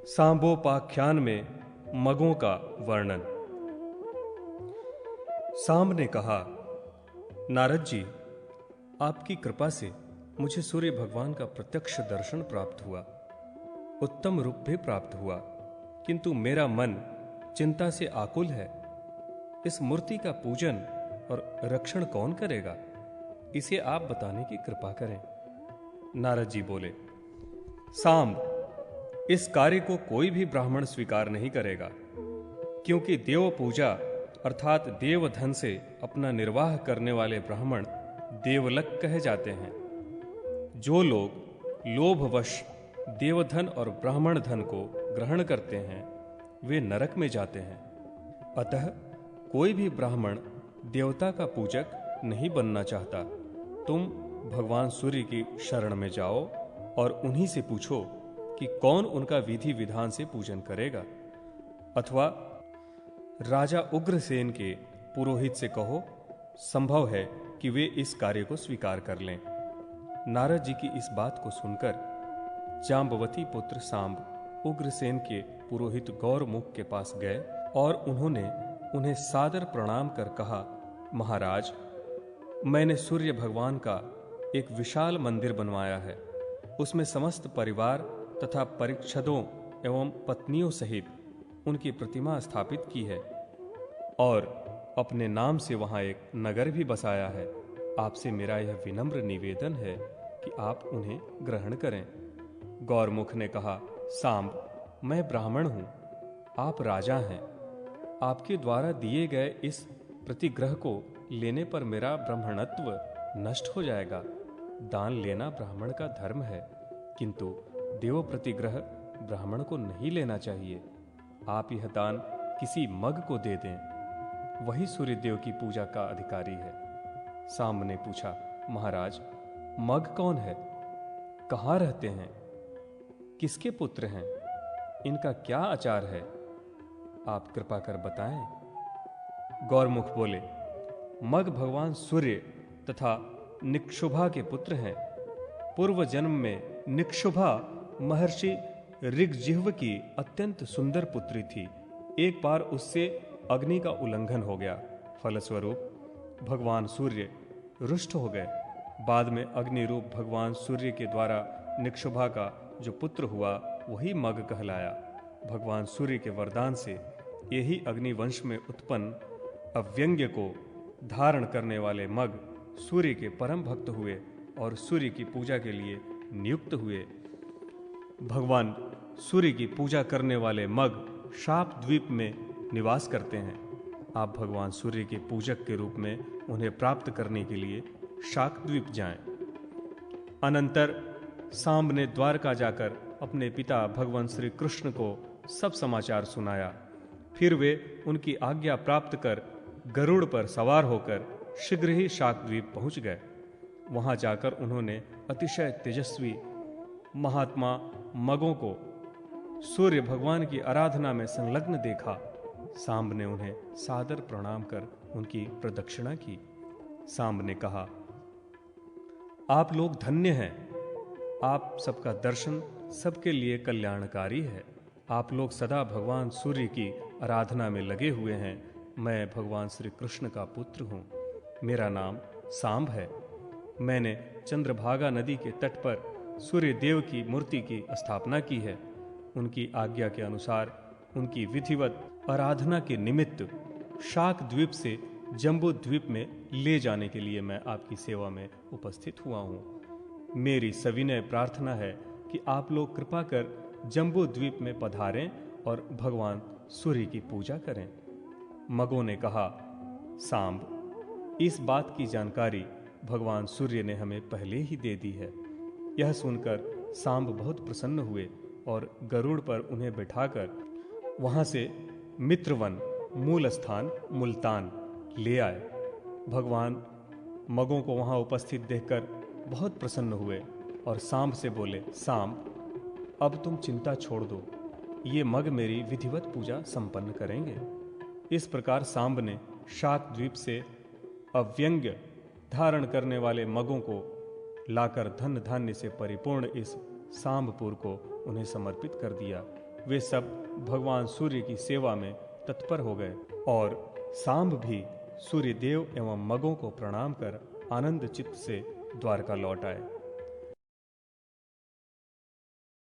सांबोपाख्यान में मगों का वर्णन। सांब ने कहा, नारद जी, आपकी कृपा से मुझे सूर्य भगवान का प्रत्यक्ष दर्शन प्राप्त हुआ, उत्तम रूप भी प्राप्त हुआ, किंतु मेरा मन चिंता से आकुल है। इस मूर्ति का पूजन और रक्षण कौन करेगा? इसे आप बताने की कृपा करें। नारद जी बोले, सांब, इस कार्य को कोई भी ब्राह्मण स्वीकार नहीं करेगा, क्योंकि देव पूजा अर्थात देव धन से अपना निर्वाह करने वाले ब्राह्मण देवलक कहे जाते हैं। जो लोग लोभवश देवधन और ब्राह्मण धन को ग्रहण करते हैं वे नरक में जाते हैं। अतः कोई भी ब्राह्मण देवता का पूजक नहीं बनना चाहता। तुम भगवान सूर्य की शरण में जाओ और उन्हीं से पूछो कि कौन उनका विधि विधान से पूजन करेगा, अथवा राजा उग्रसेन के पुरोहित से कहो, संभव है कि वे इस कार्य को स्वीकार कर लें। नारद जी की इस बात को सुनकर जाम्बवती पुत्र सांब उग्रसेन के पुरोहित गौरमुख के पास गए और उन्होंने उन्हें सादर प्रणाम कर कहा, महाराज, मैंने सूर्य भगवान का एक विशाल मंदिर बनवाया है। उसमें समस्त परिवार तथा परिच्छदों एवं पत्नियों सहित उनकी प्रतिमा स्थापित की है और अपने नाम से वहां एक नगर भी बसाया है। आपसे मेरा यह विनम्र निवेदन है कि आप उन्हें ग्रहण करें। गौरमुख ने कहा, सांब, मैं ब्राह्मण हूं, आप राजा हैं। आपके द्वारा दिए गए इस प्रतिग्रह को लेने पर मेरा ब्राह्मणत्व नष्ट हो जाएगा। दान लेना ब्राह्मण का धर्म है, किंतु देव प्रतिग्रह ब्राह्मण को नहीं लेना चाहिए। आप यह दान किसी मग को दे दें, वही सूर्यदेव की पूजा का अधिकारी है। सांब ने पूछा, महाराज, मग कौन है? कहाँ रहते हैं? किसके पुत्र हैं? इनका क्या आचार है? आप कृपा कर बताएं। गौरमुख बोले, मग भगवान सूर्य तथा निक्षुभा के पुत्र हैं। पूर्व जन्म में निक्षुभा महर्षि ऋग्जिह्व की अत्यंत सुंदर पुत्री थी। एक बार उससे अग्नि का उल्लंघन हो गया। फलस्वरूप भगवान सूर्य रुष्ट हो गए। बाद में अग्नि रूप भगवान सूर्य के द्वारा निक्षुभा का जो पुत्र हुआ वही मग कहलाया। भगवान सूर्य के वरदान से यही अग्निवंश में उत्पन्न अव्यंग्य को धारण करने वाले मग सूर्य के परम भक्त हुए और सूर्य की पूजा के लिए नियुक्त हुए। भगवान सूर्य की पूजा करने वाले मग शाप द्वीप में निवास करते हैं। आप भगवान सूर्य के पूजक के रूप में उन्हें प्राप्त करने के लिए शाक द्वीप जाएं। अनंतर सांब ने द्वारका जाकर अपने पिता भगवान श्री कृष्ण को सब समाचार सुनाया। फिर वे उनकी आज्ञा प्राप्त कर गरुड़ पर सवार होकर शीघ्र ही शाक द्वीप पहुंच गए। वहां जाकर उन्होंने अतिशय तेजस्वी महात्मा मगों को सूर्य भगवान की आराधना में संलग्न देखा। सांब ने उन्हें सादर प्रणाम कर उनकी प्रदक्षिणा की। सांब ने कहा, आप लोग धन्य हैं। आप सबका दर्शन सबके लिए कल्याणकारी है। आप लोग सदा भगवान सूर्य की आराधना में लगे हुए हैं। मैं भगवान श्री कृष्ण का पुत्र हूँ। मेरा नाम सांब है। मैंने चंद्रभागा नदी के तट पर सूर्य देव की मूर्ति की स्थापना की है। उनकी आज्ञा के अनुसार उनकी विधिवत आराधना के निमित्त शाक द्वीप से जम्बू द्वीप में ले जाने के लिए मैं आपकी सेवा में उपस्थित हुआ हूँ। मेरी सविनय प्रार्थना है कि आप लोग कृपा कर जम्बू द्वीप में पधारें और भगवान सूर्य की पूजा करें। मगों ने कहा, सांब, इस बात की जानकारी भगवान सूर्य ने हमें पहले ही दे दी है। यह सुनकर सांब बहुत प्रसन्न हुए और गरुड़ पर उन्हें बिठाकर वहां से मित्रवन मूल स्थान मुल्तान ले आए। भगवान मगों को वहां उपस्थित देखकर बहुत प्रसन्न हुए और सांब से बोले, सांब, अब तुम चिंता छोड़ दो। ये मग मेरी विधिवत पूजा संपन्न करेंगे। इस प्रकार सांब ने शाक द्वीप से अव्यंग्य धारण करने वाले मगों को लाकर धन धान्य से परिपूर्ण इस सांबपुर को उन्हें समर्पित कर दिया। वे सब भगवान सूर्य की सेवा में तत्पर हो गए और सांब भी सूर्य देव एवं मगों को प्रणाम कर आनंद चित्त से द्वारका लौट आए।